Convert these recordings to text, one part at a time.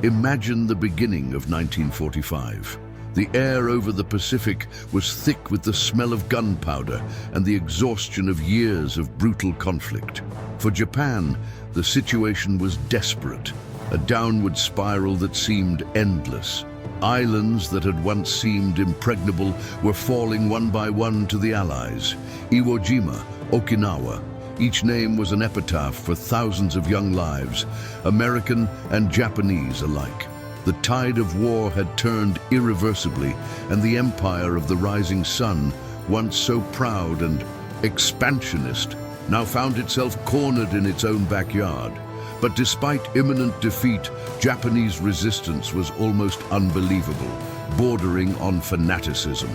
Imagine the beginning of 1945. The air over the Pacific was thick with the smell of gunpowder and the exhaustion of years of brutal conflict. For Japan, the situation was desperate, a downward spiral that seemed endless. Islands that had once seemed impregnable were falling one by one to the Allies. Iwo Jima, Okinawa. Each name was an epitaph for thousands of young lives, American and Japanese alike. The tide of war had turned irreversibly, and the empire of the rising sun, once so proud and expansionist, now found itself cornered in its own backyard. But despite imminent defeat, Japanese resistance was almost unbelievable, bordering on fanaticism.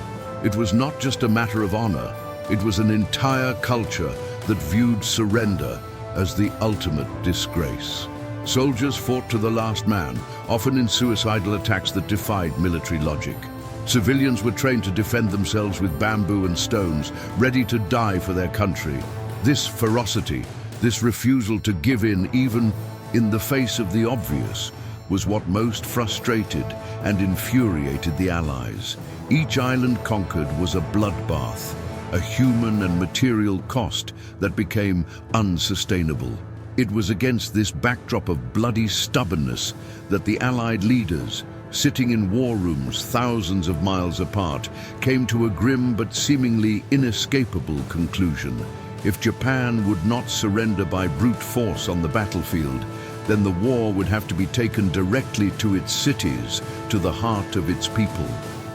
It was not just a matter of honor, it was an entire culture that viewed surrender as the ultimate disgrace. Soldiers fought to the last man, often in suicidal attacks that defied military logic. Civilians were trained to defend themselves with bamboo and stones, ready to die for their country. This ferocity, this refusal to give in even in the face of the obvious, was what most frustrated and infuriated the Allies. Each island conquered was a bloodbath, a human and material cost that became unsustainable. It was against this backdrop of bloody stubbornness that the Allied leaders, sitting in war rooms thousands of miles apart, came to a grim but seemingly inescapable conclusion. If Japan would not surrender by brute force on the battlefield, then the war would have to be taken directly to its cities, to the heart of its people.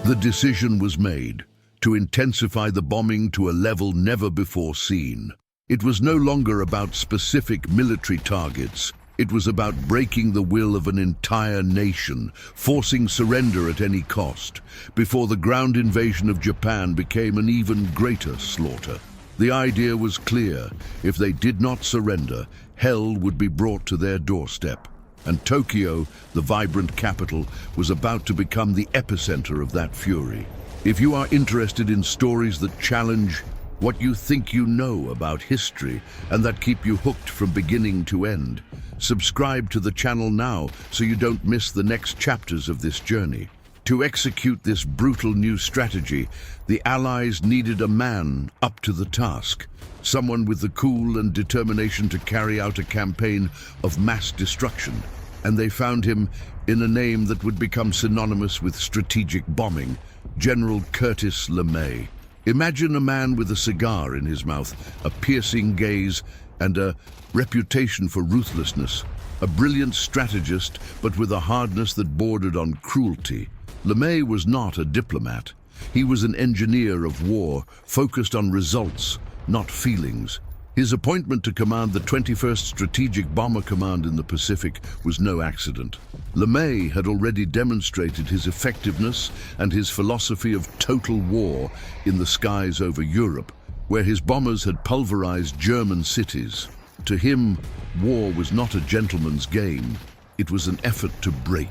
The decision was made to intensify the bombing to a level never before seen. It was no longer about specific military targets. It was about breaking the will of an entire nation, forcing surrender at any cost, before the ground invasion of Japan became an even greater slaughter. The idea was clear: if they did not surrender, hell would be brought to their doorstep. And Tokyo, the vibrant capital, was about to become the epicenter of that fury. If you are interested in stories that challenge what you think you know about history and that keep you hooked from beginning to end, subscribe to the channel now so you don't miss the next chapters of this journey. To execute this brutal new strategy, the Allies needed a man up to the task, someone with the cool and determination to carry out a campaign of mass destruction. And they found him in a name that would become synonymous with strategic bombing: General Curtis LeMay. Imagine a man with a cigar in his mouth, a piercing gaze, and a reputation for ruthlessness. A brilliant strategist, but with a hardness that bordered on cruelty. LeMay was not a diplomat. He was an engineer of war, focused on results, not feelings. His appointment to command the 21st Strategic Bomber Command in the Pacific was no accident. LeMay had already demonstrated his effectiveness and his philosophy of total war in the skies over Europe, where his bombers had pulverized German cities. To him, war was not a gentleman's game. It was an effort to break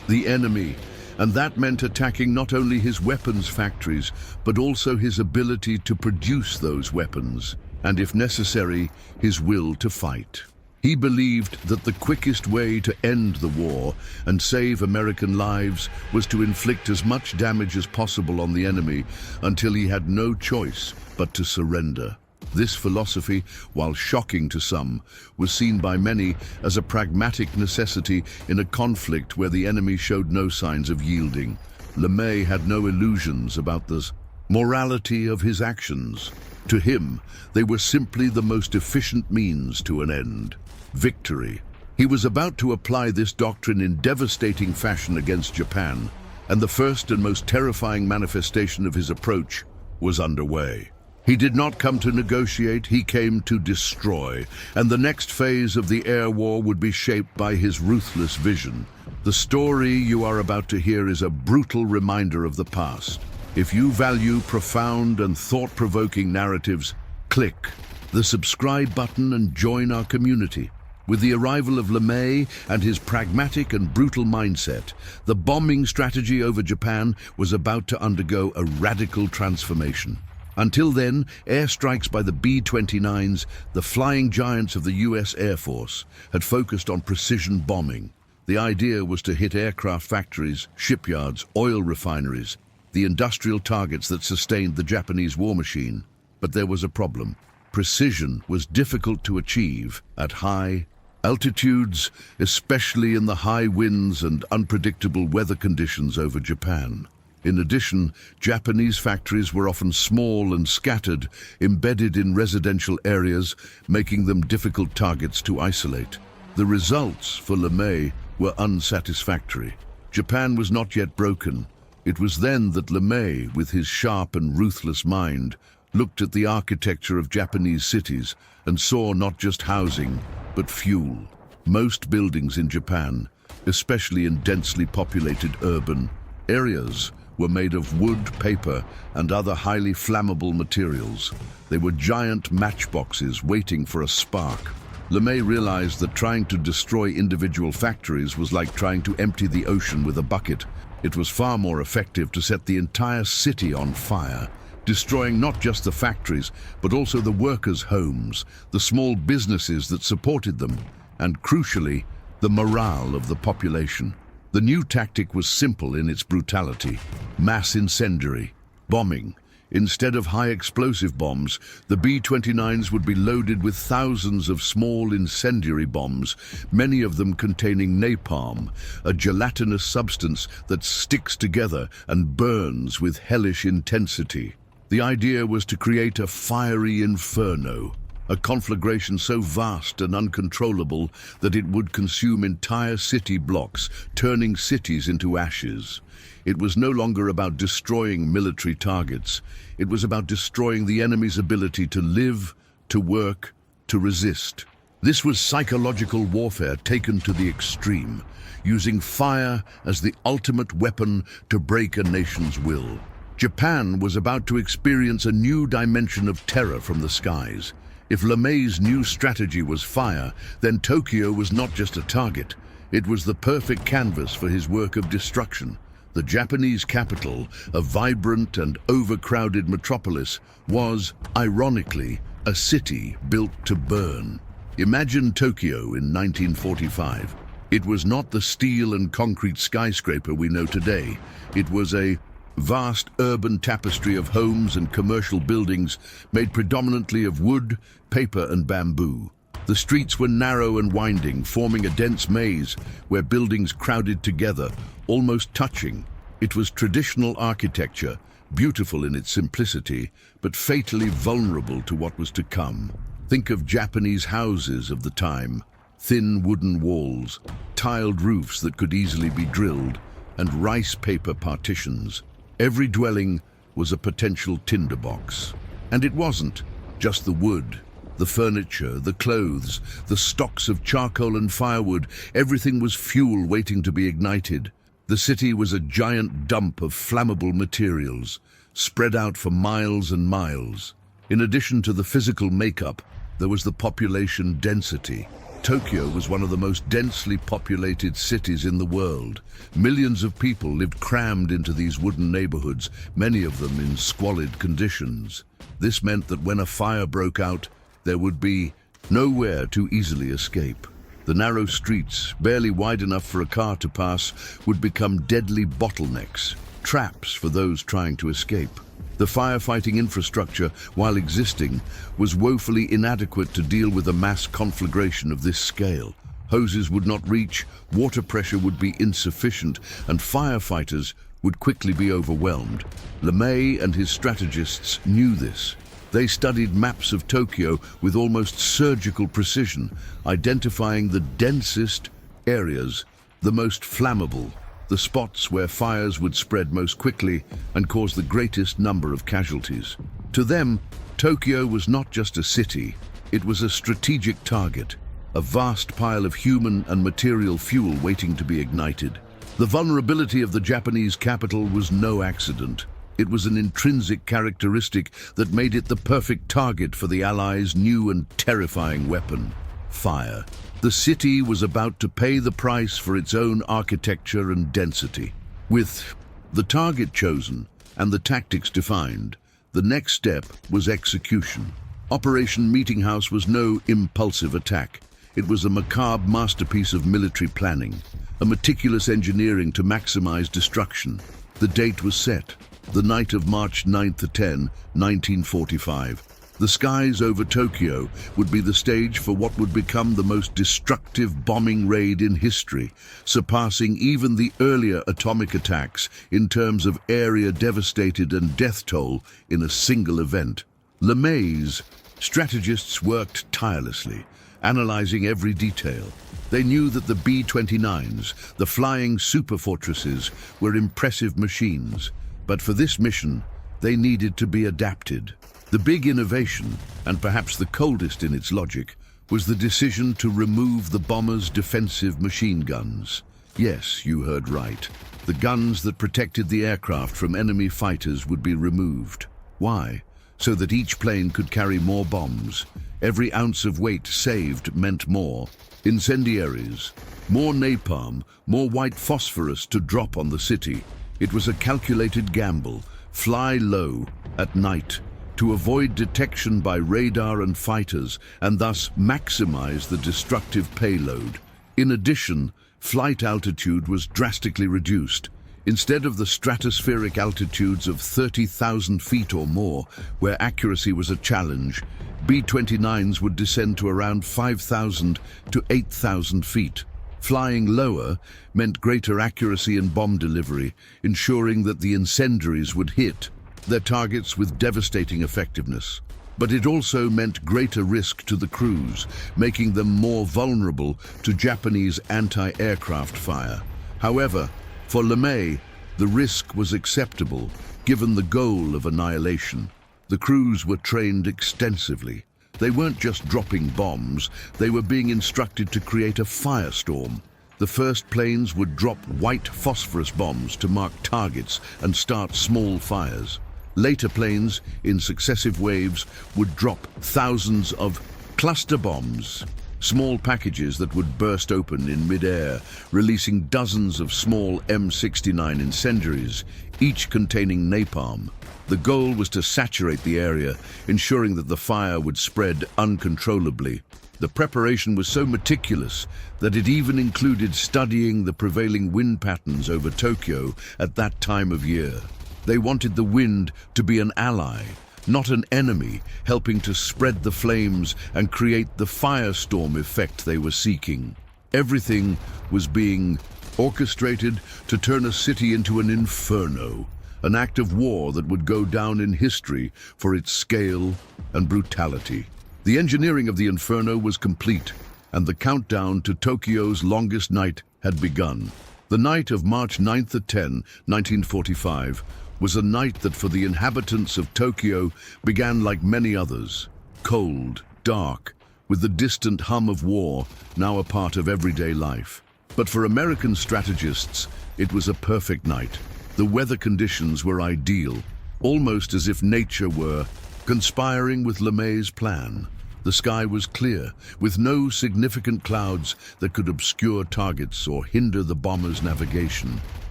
the enemy, and that meant attacking not only his weapons factories, but also his ability to produce those weapons, and if necessary, his will to fight. He believed that the quickest way to end the war and save American lives was to inflict as much damage as possible on the enemy until he had no choice but to surrender. This philosophy, while shocking to some, was seen by many as a pragmatic necessity in a conflict where the enemy showed no signs of yielding. LeMay had no illusions about the morality of his actions. To him, they were simply the most efficient means to an end: victory. He was about to apply this doctrine in devastating fashion against Japan, and the first and most terrifying manifestation of his approach was underway. He did not come to negotiate, he came to destroy, and the next phase of the air war would be shaped by his ruthless vision. The story you are about to hear is a brutal reminder of the past. If you value profound and thought-provoking narratives, click the subscribe button and join our community. With the arrival of LeMay and his pragmatic and brutal mindset, the bombing strategy over Japan was about to undergo a radical transformation. Until then, airstrikes by the B-29s, the flying giants of the US Air Force, had focused on precision bombing. The idea was to hit aircraft factories, shipyards, oil refineries, the industrial targets that sustained the Japanese war machine. But there was a problem. Precision was difficult to achieve at high altitudes, especially in the high winds and unpredictable weather conditions over Japan. In addition, Japanese factories were often small and scattered, embedded in residential areas, making them difficult targets to isolate. The results for LeMay were unsatisfactory. Japan was not yet broken. It was then that LeMay, with his sharp and ruthless mind, looked at the architecture of Japanese cities and saw not just housing, but fuel. Most buildings in Japan, especially in densely populated urban areas, were made of wood, paper, and other highly flammable materials. They were giant matchboxes waiting for a spark. LeMay realized that trying to destroy individual factories was like trying to empty the ocean with a bucket. It was far more effective to set the entire city on fire, destroying not just the factories, but also the workers' homes, the small businesses that supported them, and crucially, the morale of the population. The new tactic was simple in its brutality: mass incendiary, bombing. Instead of high explosive bombs, the B-29s would be loaded with thousands of small incendiary bombs, many of them containing napalm, a gelatinous substance that sticks together and burns with hellish intensity. The idea was to create a fiery inferno, a conflagration so vast and uncontrollable that it would consume entire city blocks, turning cities into ashes. It was no longer about destroying military targets. It was about destroying the enemy's ability to live, to work, to resist. This was psychological warfare taken to the extreme, using fire as the ultimate weapon to break a nation's will. Japan was about to experience a new dimension of terror from the skies. If LeMay's new strategy was fire, then Tokyo was not just a target. It was the perfect canvas for his work of destruction. The Japanese capital, a vibrant and overcrowded metropolis, was, ironically, a city built to burn. Imagine Tokyo in 1945. It was not the steel and concrete skyscraper we know today. It was a vast urban tapestry of homes and commercial buildings made predominantly of wood, paper, and bamboo. The streets were narrow and winding, forming a dense maze where buildings crowded together, almost touching. It was traditional architecture, beautiful in its simplicity, but fatally vulnerable to what was to come. Think of Japanese houses of the time: thin wooden walls, tiled roofs that could easily be drilled, and rice paper partitions. Every dwelling was a potential tinderbox. And it wasn't just the wood, the furniture, the clothes, the stocks of charcoal and firewood. Everything was fuel waiting to be ignited. The city was a giant dump of flammable materials, spread out for miles and miles. In addition to the physical makeup, there was the population density. Tokyo was one of the most densely populated cities in the world. Millions of people lived crammed into these wooden neighborhoods, many of them in squalid conditions. This meant that when a fire broke out, there would be nowhere to easily escape. The narrow streets, barely wide enough for a car to pass, would become deadly bottlenecks, traps for those trying to escape. The firefighting infrastructure, while existing, was woefully inadequate to deal with a mass conflagration of this scale. Hoses would not reach, water pressure would be insufficient, and firefighters would quickly be overwhelmed. LeMay and his strategists knew this. They studied maps of Tokyo with almost surgical precision, identifying the densest areas, the most flammable, the spots where fires would spread most quickly and cause the greatest number of casualties. To them, Tokyo was not just a city, it was a strategic target, a vast pile of human and material fuel waiting to be ignited. The vulnerability of the Japanese capital was no accident. It was an intrinsic characteristic that made it the perfect target for the Allies' new and terrifying weapon: fire. The city was about to pay the price for its own architecture and density. With the target chosen and the tactics defined, the next step was execution. Operation Meetinghouse was no impulsive attack. It was a macabre masterpiece of military planning, a meticulous engineering to maximize destruction. The date was set, the night of March 9th to 10, 1945. The skies over Tokyo would be the stage for what would become the most destructive bombing raid in history, surpassing even the earlier atomic attacks in terms of area devastated and death toll in a single event. LeMay's strategists worked tirelessly, analyzing every detail. They knew that the B-29s, the flying superfortresses, were impressive machines, but for this mission, they needed to be adapted. The big innovation, and perhaps the coldest in its logic, was the decision to remove the bomber's defensive machine guns. Yes, you heard right. The guns that protected the aircraft from enemy fighters would be removed. Why? So that each plane could carry more bombs. Every ounce of weight saved meant more incendiaries, more napalm, more white phosphorus to drop on the city. It was a calculated gamble. Fly low, at night, to avoid detection by radar and fighters, and thus maximize the destructive payload. In addition, flight altitude was drastically reduced. Instead of the stratospheric altitudes of 30,000 feet or more, where accuracy was a challenge, B-29s would descend to around 5,000 to 8,000 feet. Flying lower meant greater accuracy in bomb delivery, ensuring that the incendiaries would hit their targets with devastating effectiveness. But it also meant greater risk to the crews, making them more vulnerable to Japanese anti-aircraft fire. However, for LeMay, the risk was acceptable, given the goal of annihilation. The crews were trained extensively. They weren't just dropping bombs, they were being instructed to create a firestorm. The first planes would drop white phosphorus bombs to mark targets and start small fires. Later planes, in successive waves, would drop thousands of cluster bombs, small packages that would burst open in mid-air, releasing dozens of small M69 incendiaries, each containing napalm. The goal was to saturate the area, ensuring that the fire would spread uncontrollably. The preparation was so meticulous that it even included studying the prevailing wind patterns over Tokyo at that time of year. They wanted the wind to be an ally, not an enemy, helping to spread the flames and create the firestorm effect they were seeking. Everything was being orchestrated to turn a city into an inferno, an act of war that would go down in history for its scale and brutality. The engineering of the Inferno was complete, and the countdown to Tokyo's longest night had begun. The night of March 9th to 10, 1945, was a night that for the inhabitants of Tokyo began like many others. Cold, dark, with the distant hum of war now a part of everyday life. But for American strategists, it was a perfect night. The weather conditions were ideal, almost as if nature were conspiring with LeMay's plan. The sky was clear, with no significant clouds that could obscure targets or hinder the bomber's navigation.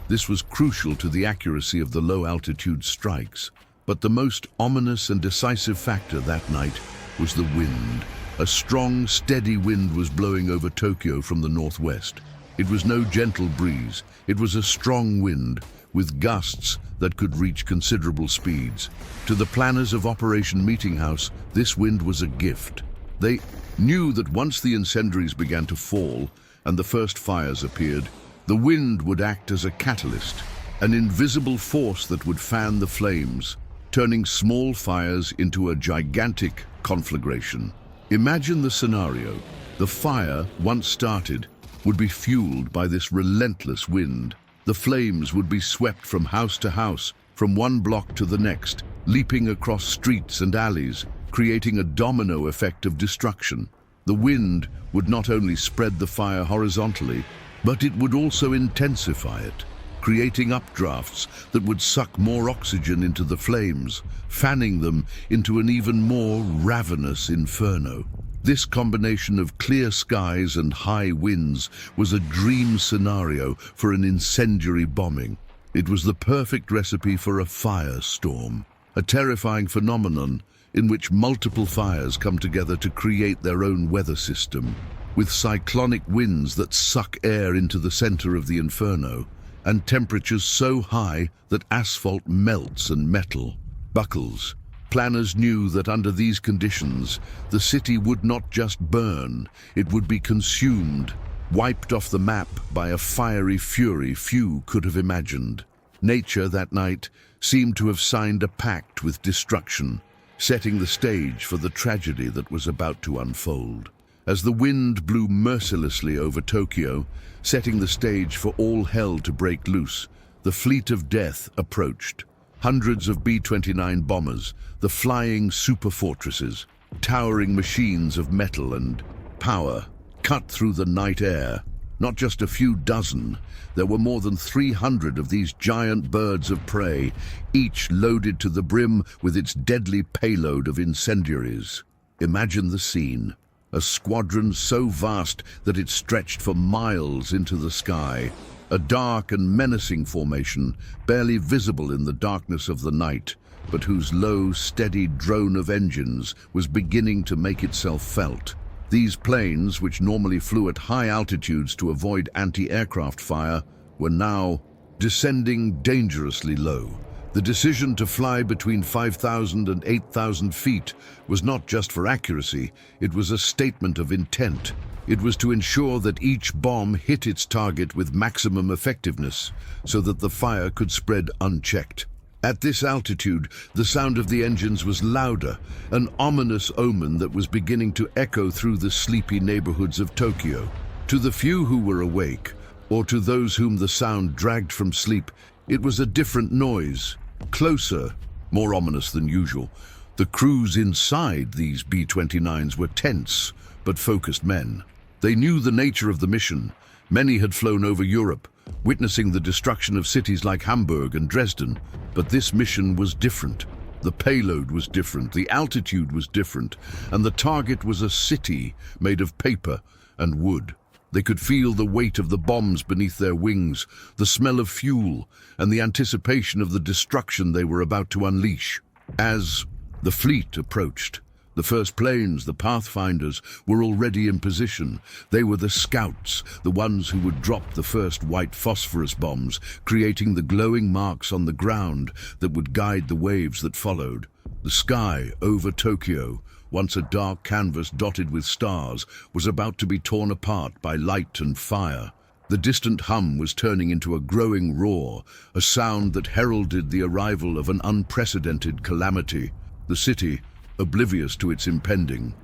This was crucial to the accuracy of the low-altitude strikes. But the most ominous and decisive factor that night was the wind. A strong, steady wind was blowing over Tokyo from the northwest. It was no gentle breeze. It was a strong wind, with gusts that could reach considerable speeds. To the planners of Operation Meetinghouse, this wind was a gift. They knew that once the incendiaries began to fall and the first fires appeared, the wind would act as a catalyst, an invisible force that would fan the flames, turning small fires into a gigantic conflagration. Imagine the scenario. The fire, once started, would be fueled by this relentless wind. The flames would be swept from house to house, from one block to the next, leaping across streets and alleys, creating a domino effect of destruction. The wind would not only spread the fire horizontally, but it would also intensify it, creating updrafts that would suck more oxygen into the flames, fanning them into an even more ravenous inferno. This combination of clear skies and high winds was a dream scenario for an incendiary bombing. It was the perfect recipe for a firestorm, a terrifying phenomenon in which multiple fires come together to create their own weather system. with cyclonic winds that suck air into the center of the Inferno, and temperatures so high that asphalt melts and metal buckles. Planners knew that under these conditions, the city would not just burn, it would be consumed, wiped off the map by a fiery fury few could have imagined. Nature that night seemed to have signed a pact with destruction, setting the stage for the tragedy that was about to unfold. As the wind blew mercilessly over Tokyo, setting the stage for all hell to break loose, the fleet of death approached. Hundreds of B-29 bombers, the flying superfortresses, towering machines of metal and power, cut through the night air. Not just a few dozen, there were more than 300 of these giant birds of prey, each loaded to the brim with its deadly payload of incendiaries. Imagine the scene. A squadron so vast that it stretched for miles into the sky. A dark and menacing formation, barely visible in the darkness of the night, but whose low, steady drone of engines was beginning to make itself felt. These planes, which normally flew at high altitudes to avoid anti-aircraft fire, were now descending dangerously low. The decision to fly between 5,000 and 8,000 feet was not just for accuracy, it was a statement of intent. It was to ensure that each bomb hit its target with maximum effectiveness, so that the fire could spread unchecked. At this altitude, the sound of the engines was louder, an ominous omen that was beginning to echo through the sleepy neighborhoods of Tokyo. To the few who were awake, or to those whom the sound dragged from sleep, it was a different noise, closer, more ominous than usual. The crews inside these B-29s were tense, but focused men. They knew the nature of the mission. Many had flown over Europe, witnessing the destruction of cities like Hamburg and Dresden. But this mission was different. The payload was different, the altitude was different, and the target was a city made of paper and wood. They could feel the weight of the bombs beneath their wings, the smell of fuel, and the anticipation of the destruction they were about to unleash. As the fleet approached, the first planes, the Pathfinders, were already in position. They were the scouts, the ones who would drop the first white phosphorus bombs, creating the glowing marks on the ground that would guide the waves that followed. The sky over Tokyo, once a dark canvas dotted with stars, was about to be torn apart by light and fire. The distant hum was turning into a growing roar, a sound that heralded the arrival of an unprecedented calamity. The city, oblivious to its impending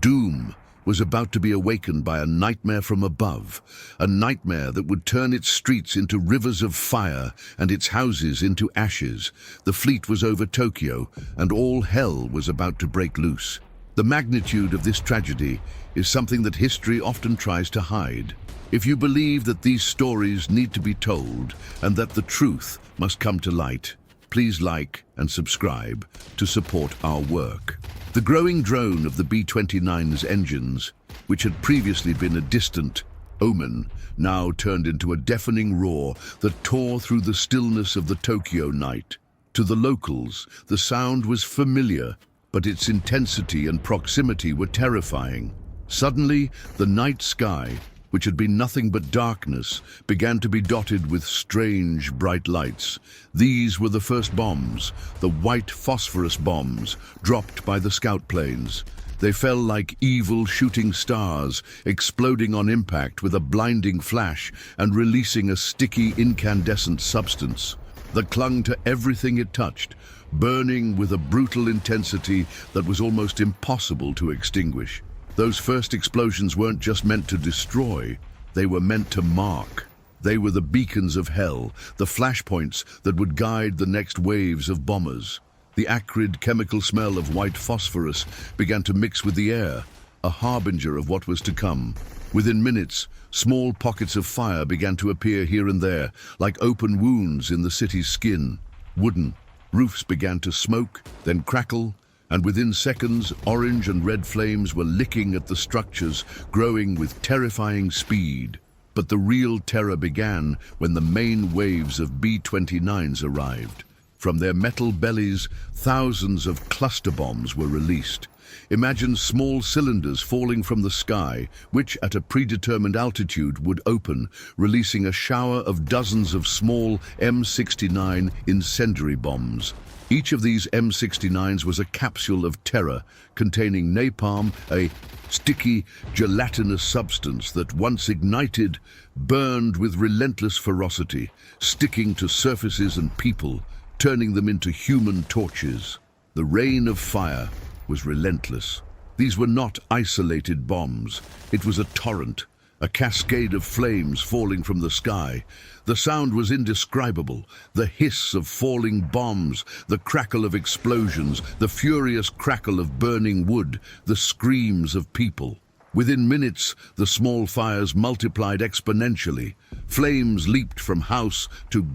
doom, was about to be awakened by a nightmare from above, a nightmare that would turn its streets into rivers of fire and its houses into ashes. The fleet was over Tokyo, and all hell was about to break loose. The magnitude of this tragedy is something that history often tries to hide. If you believe that these stories need to be told and that the truth must come to light, please like and subscribe to support our work. The growing drone of the B-29's engines, which had previously been a distant omen, now turned into a deafening roar that tore through the stillness of the Tokyo night. To the locals, the sound was familiar, but its intensity and proximity were terrifying. Suddenly, the night sky, which had been nothing but darkness, began to be dotted with strange, bright lights. These were the first bombs, the white phosphorus bombs, dropped by the scout planes. They fell like evil shooting stars, exploding on impact with a blinding flash and releasing a sticky, incandescent substance that clung to everything it touched, burning with a brutal intensity that was almost impossible to extinguish. Those first explosions weren't just meant to destroy, they were meant to mark. They were the beacons of hell, the flashpoints that would guide the next waves of bombers. The acrid chemical smell of white phosphorus began to mix with the air, a harbinger of what was to come. Within minutes, small pockets of fire began to appear here and there, like open wounds in the city's skin. Wooden roofs began to smoke, then crackle, and within seconds, orange and red flames were licking at the structures, growing with terrifying speed. But the real terror began when the main waves of B-29s arrived. From their metal bellies, thousands of cluster bombs were released. Imagine small cylinders falling from the sky, which at a predetermined altitude would open, releasing a shower of dozens of small M69 incendiary bombs. Each of these M69s was a capsule of terror, containing napalm, a sticky, gelatinous substance that once ignited, burned with relentless ferocity, sticking to surfaces and people, turning them into human torches. The rain of fire was relentless. These were not isolated bombs. It was a torrent, a cascade of flames falling from the sky. The sound was indescribable. The hiss of falling bombs, the crackle of explosions, the furious crackle of burning wood, the screams of people. Within minutes, the small fires multiplied exponentially. Flames leaped from house to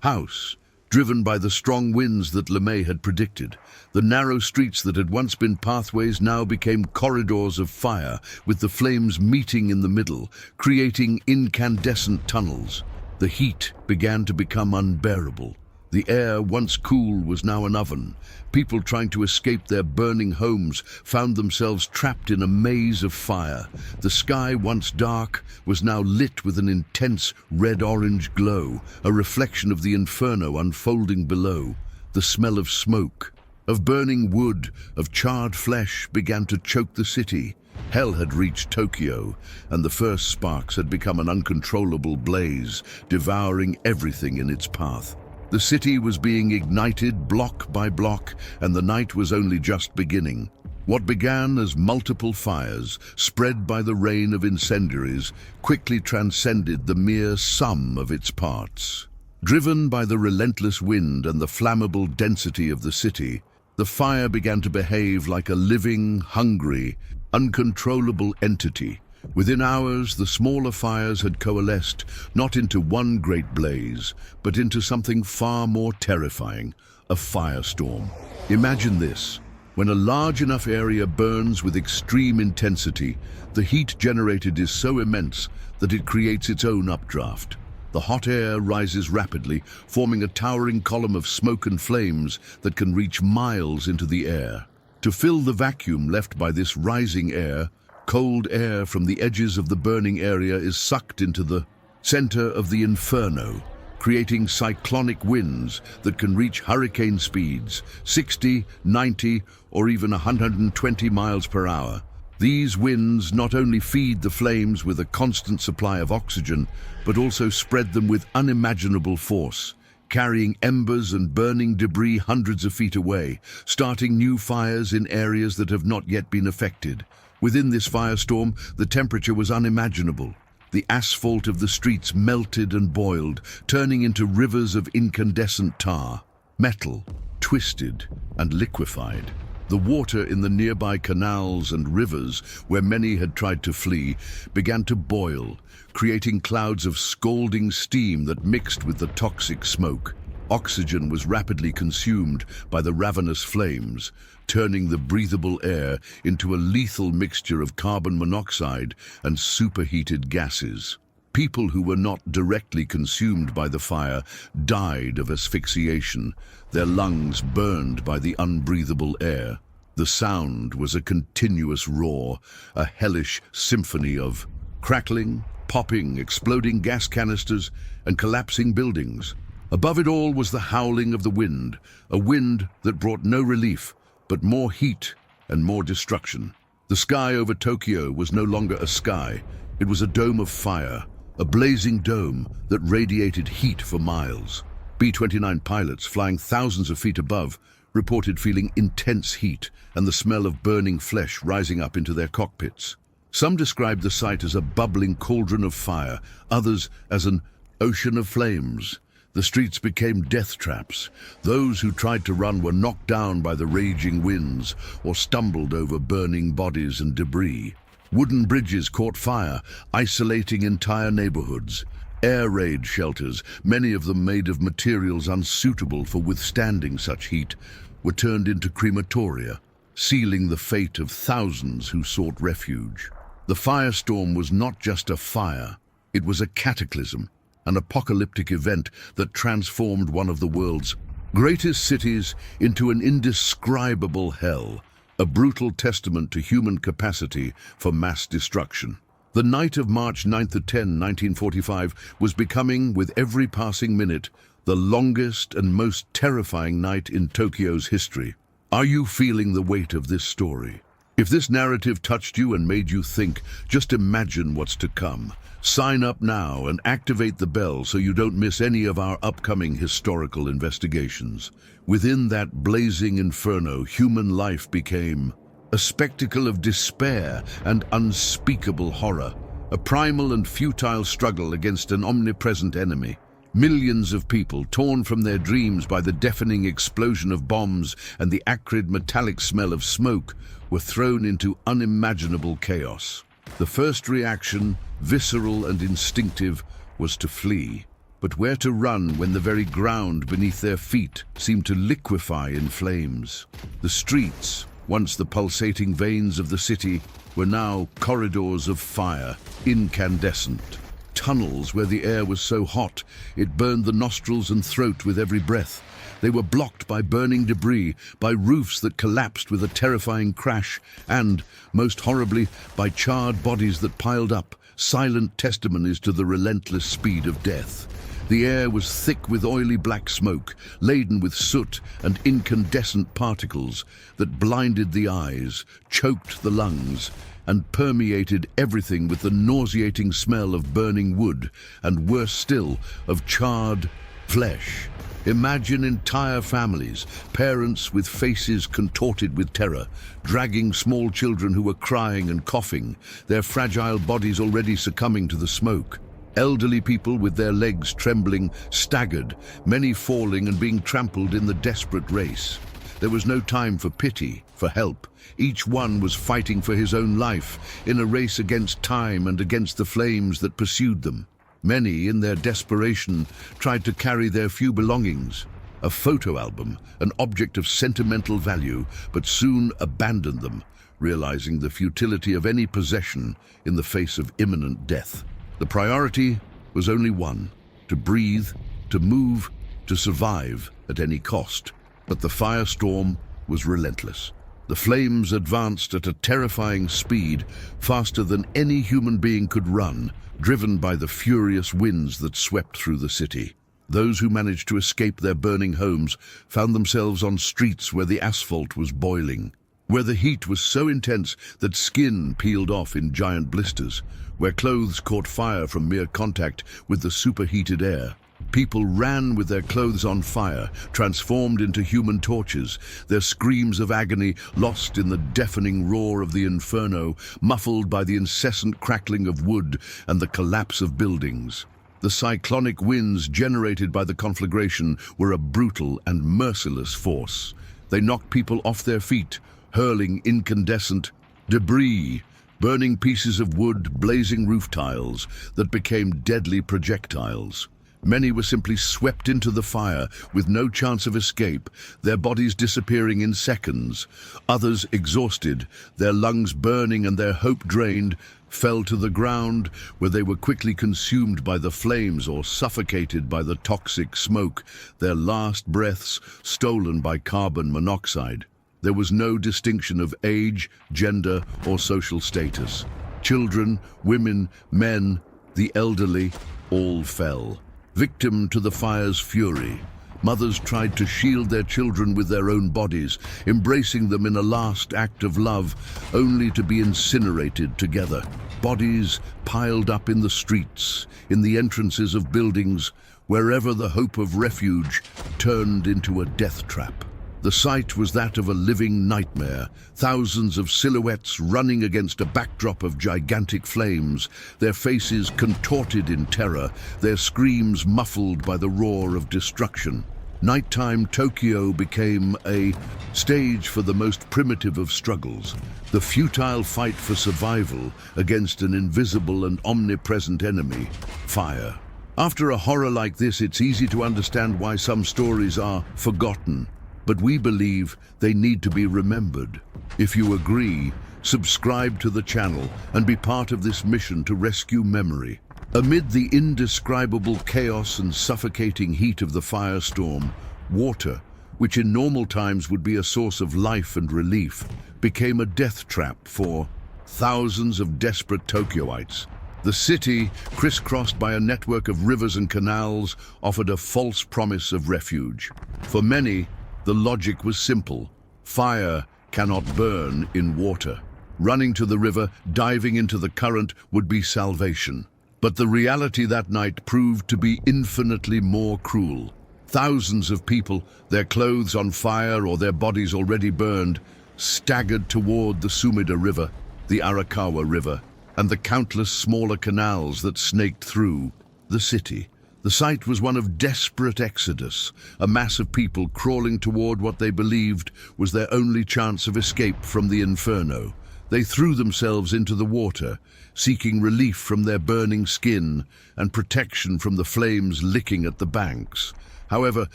house, driven by the strong winds that LeMay had predicted. The narrow streets that had once been pathways now became corridors of fire, with the flames meeting in the middle, creating incandescent tunnels. The heat began to become unbearable. The air, once cool, was now an oven. People trying to escape their burning homes found themselves trapped in a maze of fire. The sky, once dark, was now lit with an intense red-orange glow, a reflection of the Inferno unfolding below. The smell of smoke, of burning wood, of charred flesh began to choke the city. Hell had reached Tokyo, and the first sparks had become an uncontrollable blaze, devouring everything in its path. The city was being ignited block by block, and the night was only just beginning. What began as multiple fires, spread by the rain of incendiaries, quickly transcended the mere sum of its parts. Driven by the relentless wind and the flammable density of the city, the fire began to behave like a living, hungry, uncontrollable entity. Within hours, the smaller fires had coalesced, not into one great blaze, but into something far more terrifying, a firestorm. Imagine this. When a large enough area burns with extreme intensity, the heat generated is so immense that it creates its own updraft. The hot air rises rapidly, forming a towering column of smoke and flames that can reach miles into the air. To fill the vacuum left by this rising air, cold air from the edges of the burning area is sucked into the center of the Inferno, creating cyclonic winds that can reach hurricane speeds, 60, 90, or even 120 miles per hour. These winds not only feed the flames with a constant supply of oxygen, but also spread them with unimaginable force, carrying embers and burning debris hundreds of feet away, starting new fires in areas that have not yet been affected. Within this firestorm, the temperature was unimaginable. The asphalt of the streets melted and boiled, turning into rivers of incandescent tar. Metal, twisted and liquefied. The water in the nearby canals and rivers, where many had tried to flee, began to boil, creating clouds of scalding steam that mixed with the toxic smoke. Oxygen was rapidly consumed by the ravenous flames, turning the breathable air into a lethal mixture of carbon monoxide and superheated gases. People who were not directly consumed by the fire died of asphyxiation, their lungs burned by the unbreathable air. The sound was a continuous roar, a hellish symphony of crackling, popping, exploding gas canisters, and collapsing buildings. Above it all was the howling of the wind, a wind that brought no relief, but more heat and more destruction. The sky over Tokyo was no longer a sky, it was a dome of fire, a blazing dome that radiated heat for miles. B-29 pilots flying thousands of feet above reported feeling intense heat and the smell of burning flesh rising up into their cockpits. Some described the sight as a bubbling cauldron of fire, others as an ocean of flames. The streets became death traps. Those who tried to run were knocked down by the raging winds or stumbled over burning bodies and debris. Wooden bridges caught fire, isolating entire neighborhoods. Air raid shelters, many of them made of materials unsuitable for withstanding such heat, were turned into crematoria, sealing the fate of thousands who sought refuge. The firestorm was not just a fire, it was a cataclysm, an apocalyptic event that transformed one of the world's greatest cities into an indescribable hell, a brutal testament to human capacity for mass destruction. The night of March 9th to 10, 1945 was becoming, with every passing minute, the longest and most terrifying night in Tokyo's history. Are you feeling the weight of this story? If this narrative touched you and made you think, just imagine what's to come. Sign up now and activate the bell so you don't miss any of our upcoming historical investigations. Within that blazing inferno, human life became a spectacle of despair and unspeakable horror, a primal and futile struggle against an omnipresent enemy. Millions of people, torn from their dreams by the deafening explosion of bombs and the acrid metallic smell of smoke, were thrown into unimaginable chaos. The first reaction, visceral and instinctive, was to flee. But where to run when the very ground beneath their feet seemed to liquefy in flames? The streets, once the pulsating veins of the city, were now corridors of fire, incandescent. Tunnels where the air was so hot it burned the nostrils and throat with every breath. They were blocked by burning debris, by roofs that collapsed with a terrifying crash, and, most horribly, by charred bodies that piled up, silent testimonies to the relentless speed of death. The air was thick with oily black smoke, laden with soot and incandescent particles that blinded the eyes, choked the lungs, and permeated everything with the nauseating smell of burning wood and, worse still, of charred flesh. Imagine entire families, parents with faces contorted with terror, dragging small children who were crying and coughing, their fragile bodies already succumbing to the smoke. Elderly people with their legs trembling, staggered, many falling and being trampled in the desperate race. There was no time for pity, for help. Each one was fighting for his own life, in a race against time and against the flames that pursued them. Many, in their desperation, tried to carry their few belongings, a photo album, an object of sentimental value, but soon abandoned them, realizing the futility of any possession in the face of imminent death. The priority was only one: to breathe, to move, to survive at any cost. But the firestorm was relentless. The flames advanced at a terrifying speed, faster than any human being could run, driven by the furious winds that swept through the city. Those who managed to escape their burning homes found themselves on streets where the asphalt was boiling, where the heat was so intense that skin peeled off in giant blisters, where clothes caught fire from mere contact with the superheated air. People ran with their clothes on fire, transformed into human torches, their screams of agony lost in the deafening roar of the inferno, muffled by the incessant crackling of wood and the collapse of buildings. The cyclonic winds generated by the conflagration were a brutal and merciless force. They knocked people off their feet, hurling incandescent debris, burning pieces of wood, blazing roof tiles that became deadly projectiles. Many were simply swept into the fire with no chance of escape, their bodies disappearing in seconds. Others, exhausted, their lungs burning and their hope drained, fell to the ground, where they were quickly consumed by the flames or suffocated by the toxic smoke, their last breaths stolen by carbon monoxide. There was no distinction of age, gender, or social status. Children, women, men, the elderly, all fell, victim to the fire's fury. Mothers tried to shield their children with their own bodies, embracing them in a last act of love, only to be incinerated together. Bodies piled up in the streets, in the entrances of buildings, wherever the hope of refuge turned into a death trap. The sight was that of a living nightmare, thousands of silhouettes running against a backdrop of gigantic flames, their faces contorted in terror, their screams muffled by the roar of destruction. Nighttime Tokyo became a stage for the most primitive of struggles, the futile fight for survival against an invisible and omnipresent enemy, fire. After a horror like this, it's easy to understand why some stories are forgotten. But we believe they need to be remembered. If you agree, subscribe to the channel and be part of this mission to rescue memory. Amid the indescribable chaos and suffocating heat of the firestorm, Water, which in normal times would be a source of life and relief, became a death trap for thousands of desperate Tokyoites. The city, crisscrossed by a network of rivers and canals, offered a false promise of refuge. For many, the logic was simple. Fire cannot burn in water. Running to the river, diving into the current would be salvation. But the reality that night proved to be infinitely more cruel. Thousands of people, their clothes on fire or their bodies already burned, staggered toward the Sumida River, the Arakawa River, and the countless smaller canals that snaked through the city. The sight was one of desperate exodus, a mass of people crawling toward what they believed was their only chance of escape from the Inferno. They threw themselves into the water, seeking relief from their burning skin and protection from the flames licking at the banks. However,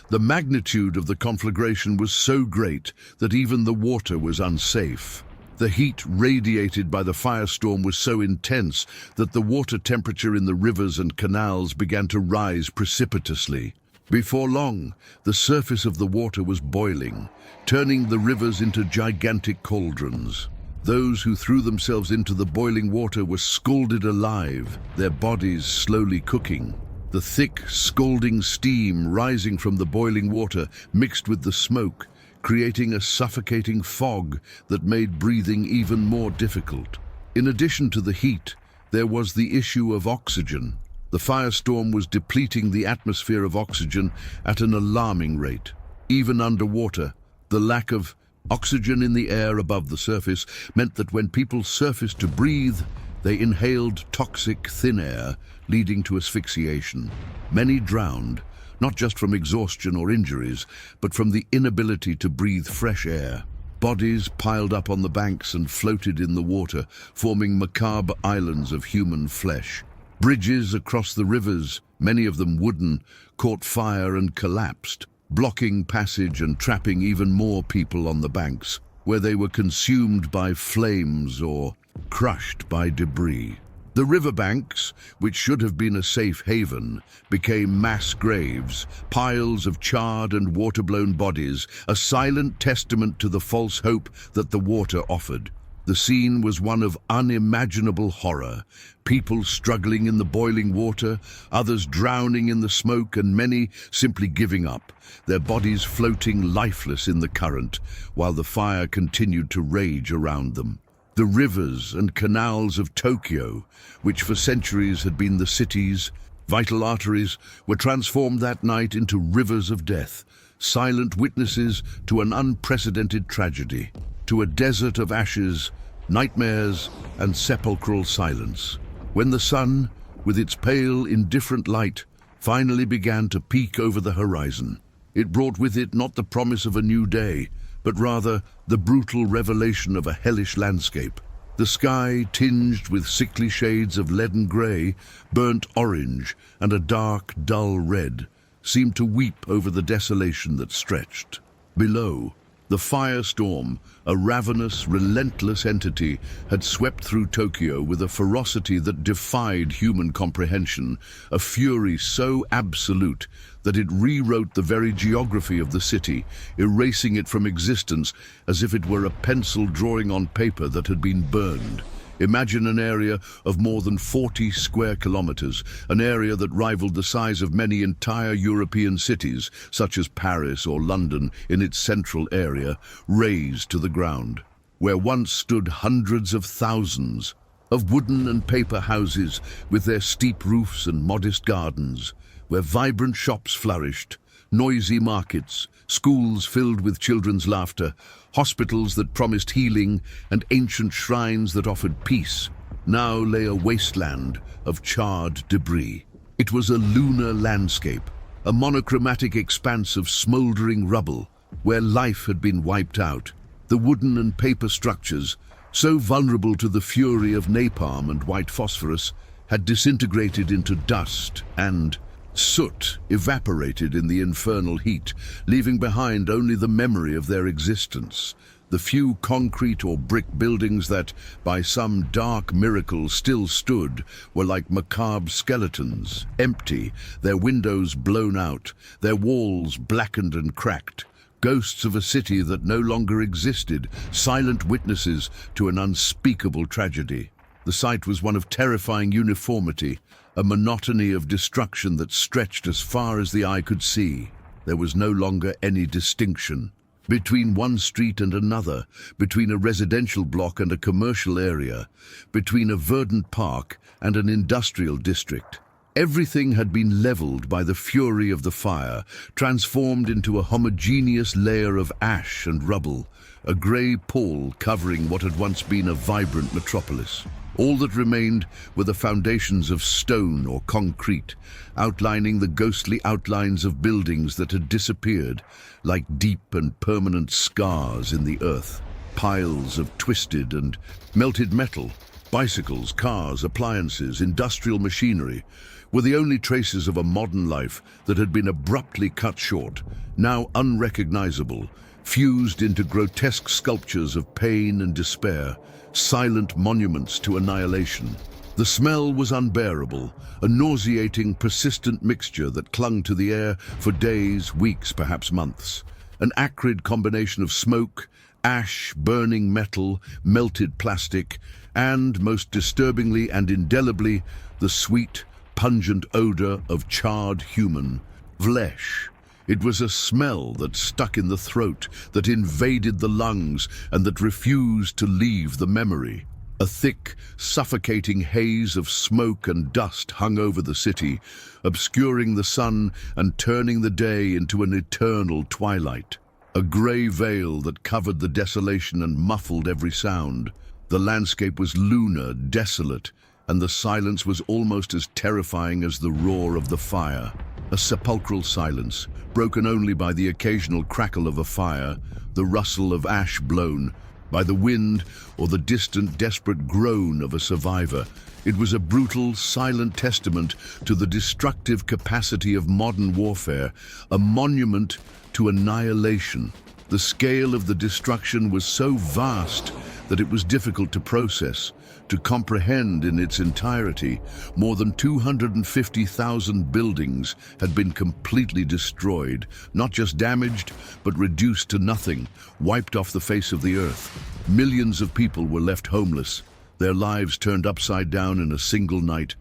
the magnitude of the conflagration was so great that even the water was unsafe. The heat radiated by the firestorm was so intense that the water temperature in the rivers and canals began to rise precipitously. Before long, the surface of the water was boiling, turning the rivers into gigantic cauldrons. Those who threw themselves into the boiling water were scalded alive, their bodies slowly cooking. The thick, scalding steam rising from the boiling water mixed with the smoke, creating a suffocating fog that made breathing even more difficult. In addition to the heat, there was the issue of oxygen. The firestorm was depleting the atmosphere of oxygen at an alarming rate. Even underwater, the lack of oxygen in the air above the surface meant that when people surfaced to breathe, they inhaled toxic thin air, leading to asphyxiation. Many drowned, not just from exhaustion or injuries, but from the inability to breathe fresh air. Bodies piled up on the banks and floated in the water, forming macabre islands of human flesh. Bridges across the rivers, many of them wooden, caught fire and collapsed, blocking passage and trapping even more people on the banks, where they were consumed by flames or crushed by debris. The riverbanks, which should have been a safe haven, became mass graves, piles of charred and water-blown bodies, a silent testament to the false hope that the water offered. The scene was one of unimaginable horror, people struggling in the boiling water, others drowning in the smoke, and many simply giving up, their bodies floating lifeless in the current, while the fire continued to rage around them. The rivers and canals of Tokyo, which for centuries had been the city's vital arteries, were transformed that night into rivers of death, silent witnesses to an unprecedented tragedy, to a desert of ashes, nightmares, and sepulchral silence. When the sun, with its pale, indifferent light, finally began to peek over the horizon, it brought with it not the promise of a new day, but rather the brutal revelation of a hellish landscape. The sky, tinged with sickly shades of leaden grey, burnt orange, and a dark, dull red, seemed to weep over the desolation that stretched. Below, the firestorm, a ravenous, relentless entity, had swept through Tokyo with a ferocity that defied human comprehension, a fury so absolute that it rewrote the very geography of the city, erasing it from existence as if it were a pencil drawing on paper that had been burned. Imagine an area of more than 40 square kilometers, an area that rivaled the size of many entire European cities, such as Paris or London, in its central area, razed to the ground. Where once stood hundreds of thousands of wooden and paper houses with their steep roofs and modest gardens, where vibrant shops flourished, noisy markets, schools filled with children's laughter, hospitals that promised healing, and ancient shrines that offered peace, now lay a wasteland of charred debris. It was a lunar landscape, a monochromatic expanse of smoldering rubble, where life had been wiped out. The wooden and paper structures, so vulnerable to the fury of napalm and white phosphorus, had disintegrated into dust and soot evaporated in the infernal heat, leaving behind only the memory of their existence. The few concrete or brick buildings that, by some dark miracle, still stood were like macabre skeletons, empty, their windows blown out, their walls blackened and cracked. Ghosts of a city that no longer existed, silent witnesses to an unspeakable tragedy. The sight was one of terrifying uniformity, a monotony of destruction that stretched as far as the eye could see. There was no longer any distinction between one street and another, between a residential block and a commercial area, between a verdant park and an industrial district. Everything had been leveled by the fury of the fire, transformed into a homogeneous layer of ash and rubble, a grey pall covering what had once been a vibrant metropolis. All that remained were the foundations of stone or concrete, outlining the ghostly outlines of buildings that had disappeared, like deep and permanent scars in the earth. Piles of twisted and melted metal, bicycles, cars, appliances, industrial machinery, were the only traces of a modern life that had been abruptly cut short, now unrecognizable, fused into grotesque sculptures of pain and despair, silent monuments to annihilation. The smell was unbearable, a nauseating, persistent mixture that clung to the air for days, weeks, perhaps months. An acrid combination of smoke, ash, burning metal, melted plastic, and, most disturbingly and indelibly, the sweet, pungent odor of charred human flesh. It was a smell that stuck in the throat, that invaded the lungs, and that refused to leave the memory. A thick, suffocating haze of smoke and dust hung over the city, obscuring the sun and turning the day into an eternal twilight. A grey veil that covered the desolation and muffled every sound. The landscape was lunar, desolate, and the silence was almost as terrifying as the roar of the fire. A sepulchral silence, broken only by the occasional crackle of a fire, the rustle of ash blown, by the wind or the distant, desperate groan of a survivor. It was a brutal, silent testament to the destructive capacity of modern warfare, a monument to annihilation. The scale of the destruction was so vast that it was difficult to process, to comprehend in its entirety. More than 250,000 buildings had been completely destroyed, not just damaged, but reduced to nothing, wiped off the face of the earth. Millions of people were left homeless, their lives turned upside down in a single night.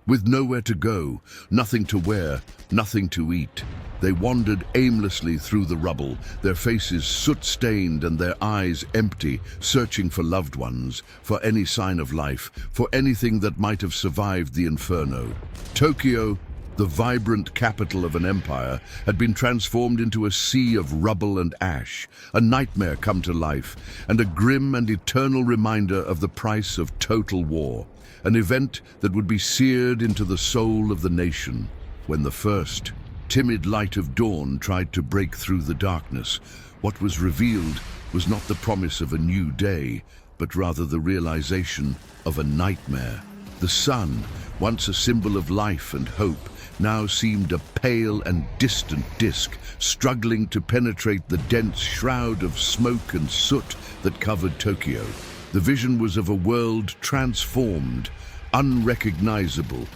With nowhere to go, nothing to wear, nothing to eat, they wandered aimlessly through the rubble, their faces soot-stained and their eyes empty, searching for loved ones, for any sign of life, for anything that might have survived the Inferno. Tokyo, the vibrant capital of an empire, had been transformed into a sea of rubble and ash, a nightmare come to life, and a grim and eternal reminder of the price of total war. An event that would be seared into the soul of the nation. When the first, timid light of dawn tried to break through the darkness, what was revealed was not the promise of a new day, but rather the realization of a nightmare. The sun, once a symbol of life and hope, now seemed a pale and distant disk, struggling to penetrate the dense shroud of smoke and soot that covered Tokyo. The vision was of a world transformed, unrecognizable,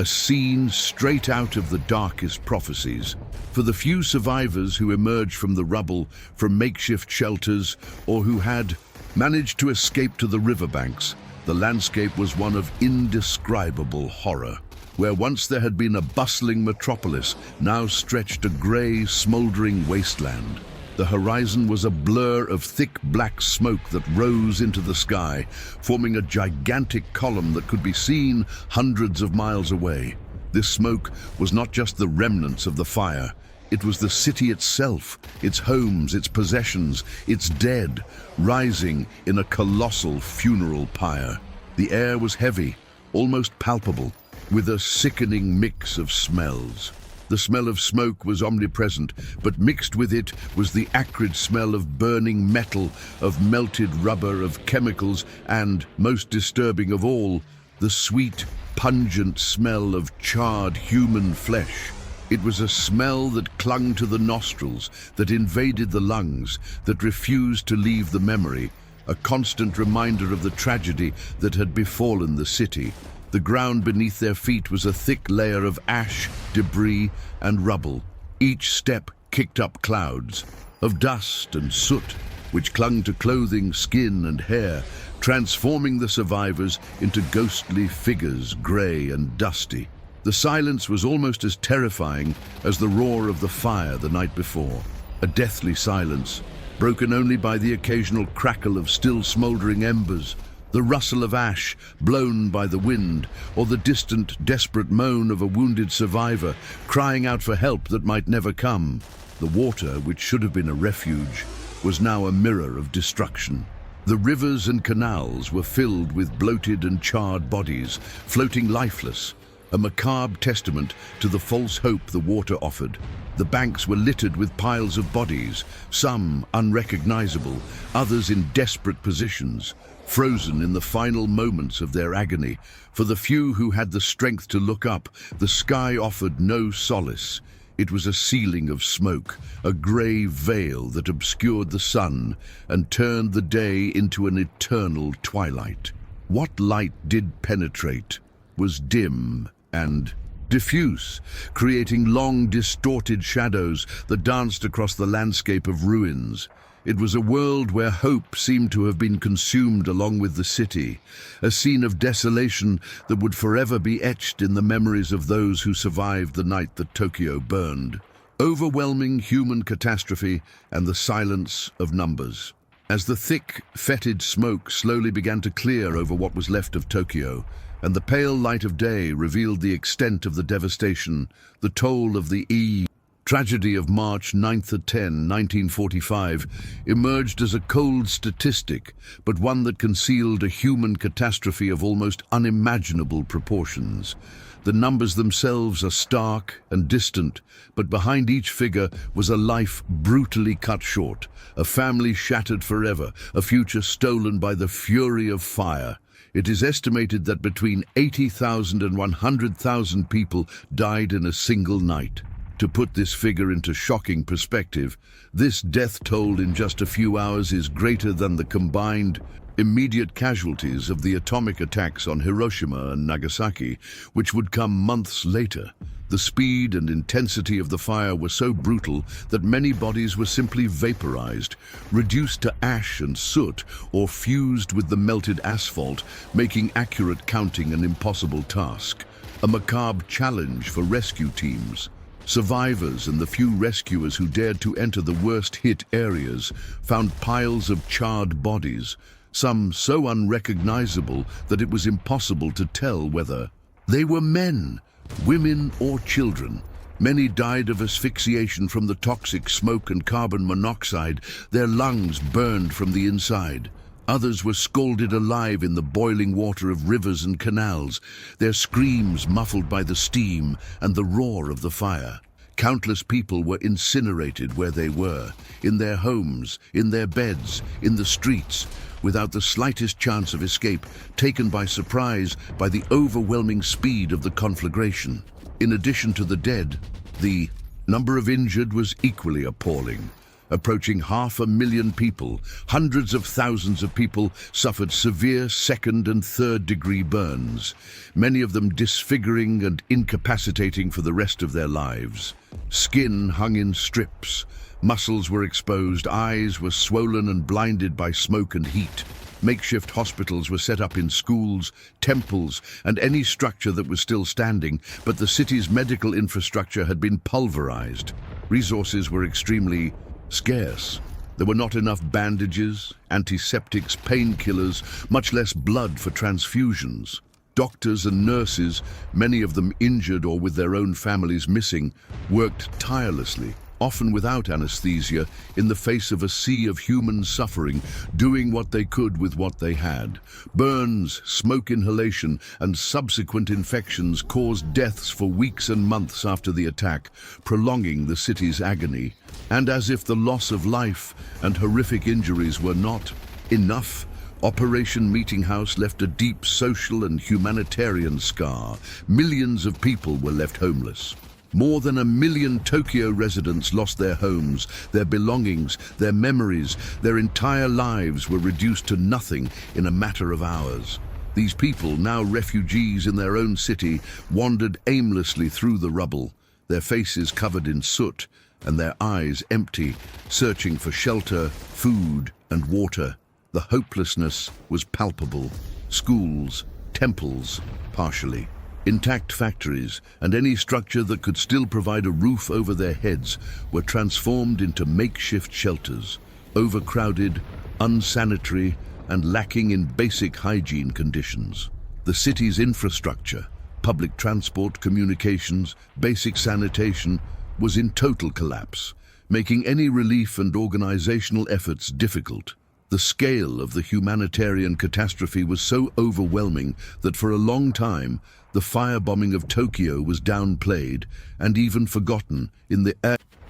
a scene straight out of the darkest prophecies. For the few survivors who emerged from the rubble, from makeshift shelters, or who had managed to escape to the riverbanks, the landscape was one of indescribable horror. Where once there had been a bustling metropolis, now stretched a grey, smouldering wasteland. The horizon was a blur of thick black smoke that rose into the sky, forming a gigantic column that could be seen hundreds of miles away. This smoke was not just the remnants of the fire. It was the city itself, its homes, its possessions, its dead, rising in a colossal funeral pyre. The air was heavy, almost palpable, with a sickening mix of smells. The smell of smoke was omnipresent, but mixed with it was the acrid smell of burning metal, of melted rubber, of chemicals, and, most disturbing of all, the sweet, pungent smell of charred human flesh. It was a smell that clung to the nostrils, that invaded the lungs, that refused to leave the memory, a constant reminder of the tragedy that had befallen the city. The ground beneath their feet was a thick layer of ash, debris, and rubble. Each step kicked up clouds of dust and soot, which clung to clothing, skin, and hair, transforming the survivors into ghostly figures, grey and dusty. The silence was almost as terrifying as the roar of the fire the night before. A deathly silence, broken only by the occasional crackle of still smouldering embers, the rustle of ash blown by the wind, or the distant, desperate moan of a wounded survivor crying out for help that might never come. The water, which should have been a refuge, was now a mirror of destruction. The rivers and canals were filled with bloated and charred bodies, floating lifeless, a macabre testament to the false hope the water offered. The banks were littered with piles of bodies, some unrecognizable, others in desperate positions, frozen in the final moments of their agony. For the few who had the strength to look up, the sky offered no solace. It was a ceiling of smoke, a grey veil that obscured the sun and turned the day into an eternal twilight. What light did penetrate was dim and diffuse, creating long, distorted shadows that danced across the landscape of ruins. It was a world where hope seemed to have been consumed along with the city, a scene of desolation that would forever be etched in the memories of those who survived the night that Tokyo burned. Overwhelming human catastrophe and the silence of numbers. As the thick, fetid smoke slowly began to clear over what was left of Tokyo, and the pale light of day revealed the extent of the devastation, the toll of the tragedy of March 9th at 10, 1945, emerged as a cold statistic, but one that concealed a human catastrophe of almost unimaginable proportions. The numbers themselves are stark and distant, but behind each figure was a life brutally cut short, a family shattered forever, a future stolen by the fury of fire. It is estimated that between 80,000 and 100,000 people died in a single night. To put this figure into shocking perspective, this death toll in just a few hours is greater than the combined immediate casualties of the atomic attacks on Hiroshima and Nagasaki, which would come months later. The speed and intensity of the fire were so brutal that many bodies were simply vaporized, reduced to ash and soot, or fused with the melted asphalt, making accurate counting an impossible task. A macabre challenge for rescue teams. Survivors and the few rescuers who dared to enter the worst-hit areas found piles of charred bodies, some so unrecognizable that it was impossible to tell whether they were men, women, or children. Many died of asphyxiation from the toxic smoke and carbon monoxide, their lungs burned from the inside. Others were scalded alive in the boiling water of rivers and canals, their screams muffled by the steam and the roar of the fire. Countless people were incinerated where they were, in their homes, in their beds, in the streets, without the slightest chance of escape, taken by surprise by the overwhelming speed of the conflagration. In addition to the dead, the number of injured was equally appalling. Approaching 500,000 people, hundreds of thousands of people suffered severe second and third degree burns, many of them disfiguring and incapacitating for the rest of their lives. Skin hung in strips, muscles were exposed, eyes were swollen and blinded by smoke and heat. Makeshift hospitals were set up in schools, temples, and any structure that was still standing, but the city's medical infrastructure had been pulverized. Resources were extremely scarce. There were not enough bandages, antiseptics, painkillers, much less blood for transfusions. Doctors and nurses, many of them injured or with their own families missing, worked tirelessly, often without anesthesia, in the face of a sea of human suffering, doing what they could with what they had. Burns, smoke inhalation, and subsequent infections caused deaths for weeks and months after the attack, prolonging the city's agony. And as if the loss of life and horrific injuries were not enough, Operation Meetinghouse left a deep social and humanitarian scar. Millions of people were left homeless. More than 1 million Tokyo residents lost their homes, their belongings, their memories, their entire lives were reduced to nothing in a matter of hours. These people, now refugees in their own city, wandered aimlessly through the rubble, their faces covered in soot and their eyes empty, searching for shelter, food, and water. The hopelessness was palpable. Schools, temples, partially intact factories, and any structure that could still provide a roof over their heads were transformed into makeshift shelters, overcrowded, unsanitary, and lacking in basic hygiene conditions. The city's infrastructure, public transport, communications, basic sanitation, was in total collapse, making any relief and organizational efforts difficult. The scale of the humanitarian catastrophe was so overwhelming that for a long time, the firebombing of Tokyo was downplayed and even forgotten in the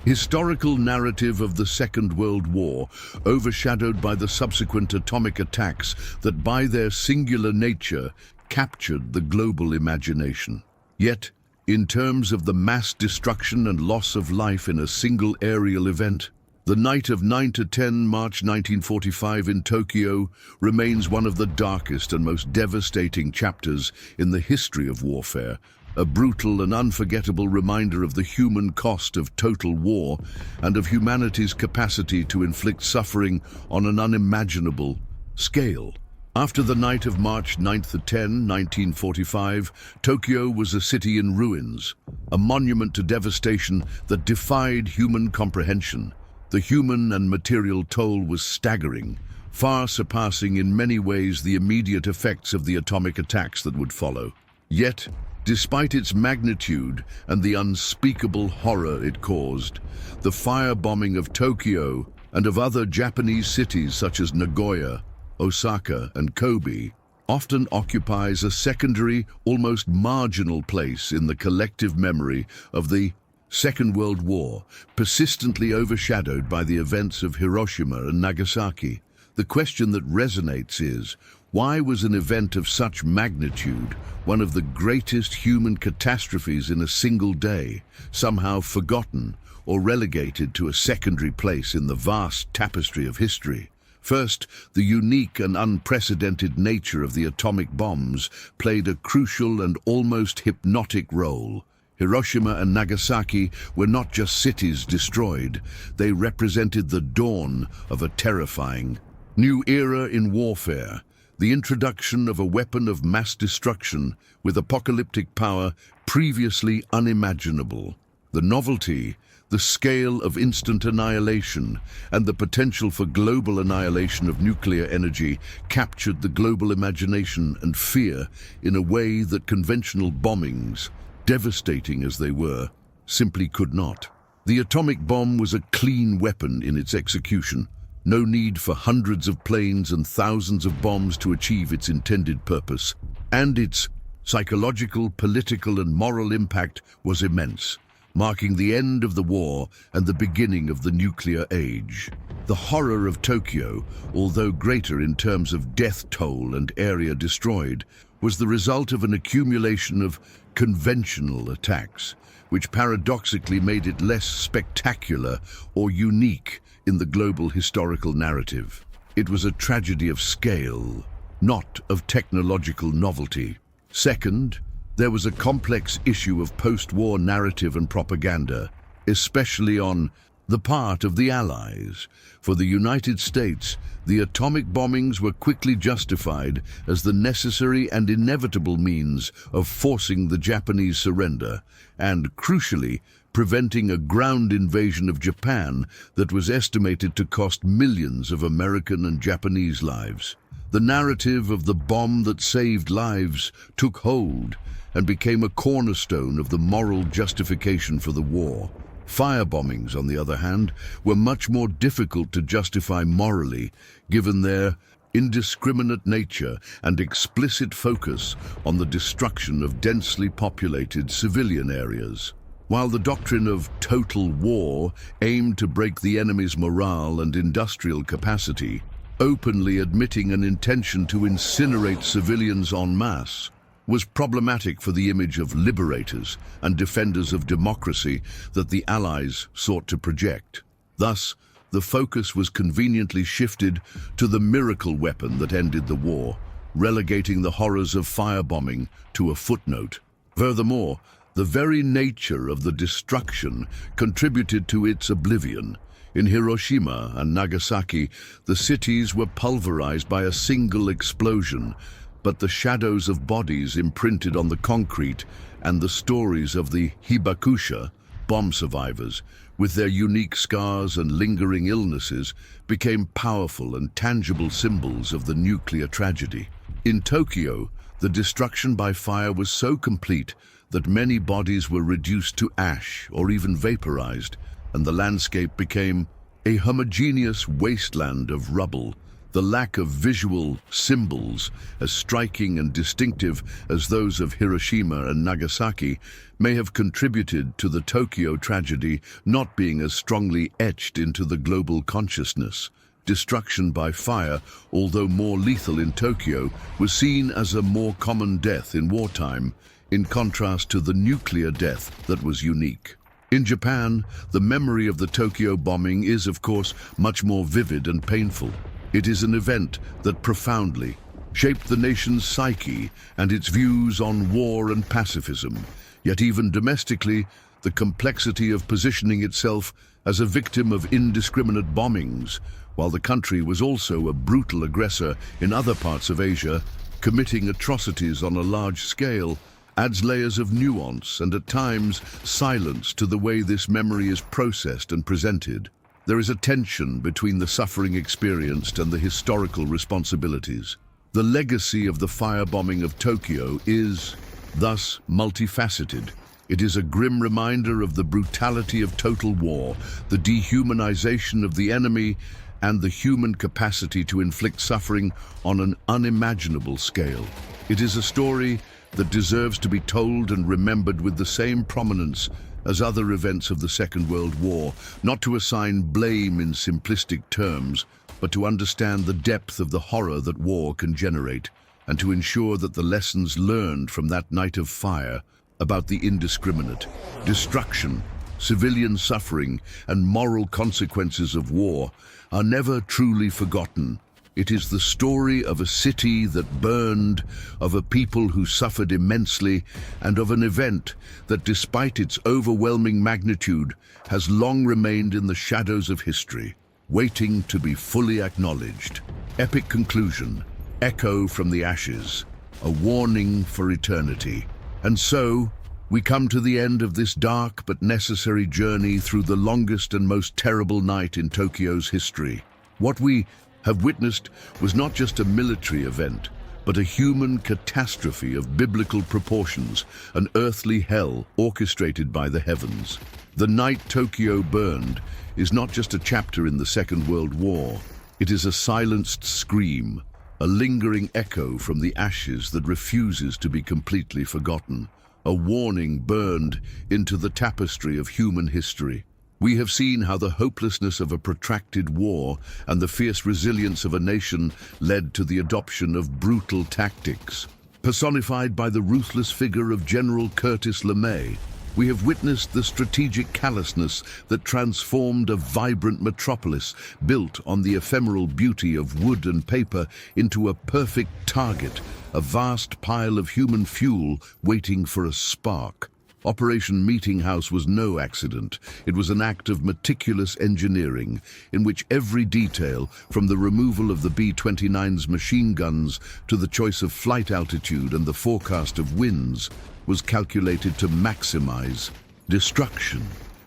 historical narrative of the Second World War, overshadowed by the subsequent atomic attacks that by their singular nature captured the global imagination. Yet, in terms of the mass destruction and loss of life in a single aerial event, the night of 9–10 March 1945 in Tokyo remains one of the darkest and most devastating chapters in the history of warfare, a brutal and unforgettable reminder of the human cost of total war and of humanity's capacity to inflict suffering on an unimaginable scale. After the night of March 9–10, 1945, Tokyo was a city in ruins, a monument to devastation that defied human comprehension. The human and material toll was staggering, far surpassing in many ways the immediate effects of the atomic attacks that would follow. Yet, despite its magnitude and the unspeakable horror it caused, the firebombing of Tokyo and of other Japanese cities such as Nagoya, Osaka, and Kobe often occupies a secondary, almost marginal place in the collective memory of the Second World War, persistently overshadowed by the events of Hiroshima and Nagasaki. The question that resonates is, why was an event of such magnitude, one of the greatest human catastrophes in a single day, somehow forgotten or relegated to a secondary place in the vast tapestry of history? First, the unique and unprecedented nature of the atomic bombs played a crucial and almost hypnotic role. Hiroshima and Nagasaki were not just cities destroyed, they represented the dawn of a terrifying new era in warfare, the introduction of a weapon of mass destruction with apocalyptic power previously unimaginable. The novelty, the scale of instant annihilation, and the potential for global annihilation of nuclear energy captured the global imagination and fear in a way that conventional bombings, devastating as they were, simply could not. The atomic bomb was a clean weapon in its execution. No need for hundreds of planes and thousands of bombs to achieve its intended purpose. And its psychological, political, and moral impact was immense, marking the end of the war and the beginning of the nuclear age. The horror of Tokyo, although greater in terms of death toll and area destroyed, was the result of an accumulation of conventional attacks, which paradoxically made it less spectacular or unique in the global historical narrative. It was a tragedy of scale, not of technological novelty. Second, there was a complex issue of post-war narrative and propaganda, especially on the part of the Allies. For the United States, the atomic bombings were quickly justified as the necessary and inevitable means of forcing the Japanese surrender and, crucially, preventing a ground invasion of Japan that was estimated to cost millions of American and Japanese lives. The narrative of the bomb that saved lives took hold and became a cornerstone of the moral justification for the war. Firebombings, on the other hand, were much more difficult to justify morally, given their indiscriminate nature and explicit focus on the destruction of densely populated civilian areas. While the doctrine of total war aimed to break the enemy's morale and industrial capacity, openly admitting an intention to incinerate civilians en masse, was problematic for the image of liberators and defenders of democracy that the Allies sought to project. Thus, the focus was conveniently shifted to the miracle weapon that ended the war, relegating the horrors of firebombing to a footnote. Furthermore, the very nature of the destruction contributed to its oblivion. In Hiroshima and Nagasaki, the cities were pulverized by a single explosion, but the shadows of bodies imprinted on the concrete and the stories of the hibakusha, bomb survivors, with their unique scars and lingering illnesses, became powerful and tangible symbols of the nuclear tragedy. In Tokyo, the destruction by fire was so complete that many bodies were reduced to ash or even vaporized, and the landscape became a homogeneous wasteland of rubble. The lack of visual symbols, as striking and distinctive as those of Hiroshima and Nagasaki, may have contributed to the Tokyo tragedy not being as strongly etched into the global consciousness. Destruction by fire, although more lethal in Tokyo, was seen as a more common death in wartime, in contrast to the nuclear death that was unique. In Japan, the memory of the Tokyo bombing is, of course, much more vivid and painful. It is an event that profoundly shaped the nation's psyche and its views on war and pacifism. Yet even domestically, the complexity of positioning itself as a victim of indiscriminate bombings, while the country was also a brutal aggressor in other parts of Asia, committing atrocities on a large scale, adds layers of nuance and at times silence to the way this memory is processed and presented. There is a tension between the suffering experienced and the historical responsibilities. The legacy of the firebombing of Tokyo is, thus, multifaceted. It is a grim reminder of the brutality of total war, the dehumanization of the enemy, and the human capacity to inflict suffering on an unimaginable scale. It is a story that deserves to be told and remembered with the same prominence as other events of the Second World War, not to assign blame in simplistic terms, but to understand the depth of the horror that war can generate, and to ensure that the lessons learned from that night of fire about the indiscriminate destruction, civilian suffering, and moral consequences of war are never truly forgotten. It is the story of a city that burned, of a people who suffered immensely, and of an event that, despite its overwhelming magnitude, has long remained in the shadows of history, waiting to be fully acknowledged. Epic conclusion, echo from the ashes, a warning for eternity. And so, we come to the end of this dark but necessary journey through the longest and most terrible night in Tokyo's history. What we have witnessed was not just a military event, but a human catastrophe of biblical proportions, an earthly hell orchestrated by the heavens. The night Tokyo burned is not just a chapter in the Second World War. It is a silenced scream, a lingering echo from the ashes that refuses to be completely forgotten, a warning burned into the tapestry of human history. We have seen how the hopelessness of a protracted war and the fierce resilience of a nation led to the adoption of brutal tactics. Personified by the ruthless figure of General Curtis LeMay, we have witnessed the strategic callousness that transformed a vibrant metropolis built on the ephemeral beauty of wood and paper into a perfect target, a vast pile of human fuel waiting for a spark. Operation Meetinghouse was no accident. It was an act of meticulous engineering in which every detail, from the removal of the B-29's machine guns to the choice of flight altitude and the forecast of winds, was calculated to maximize destruction.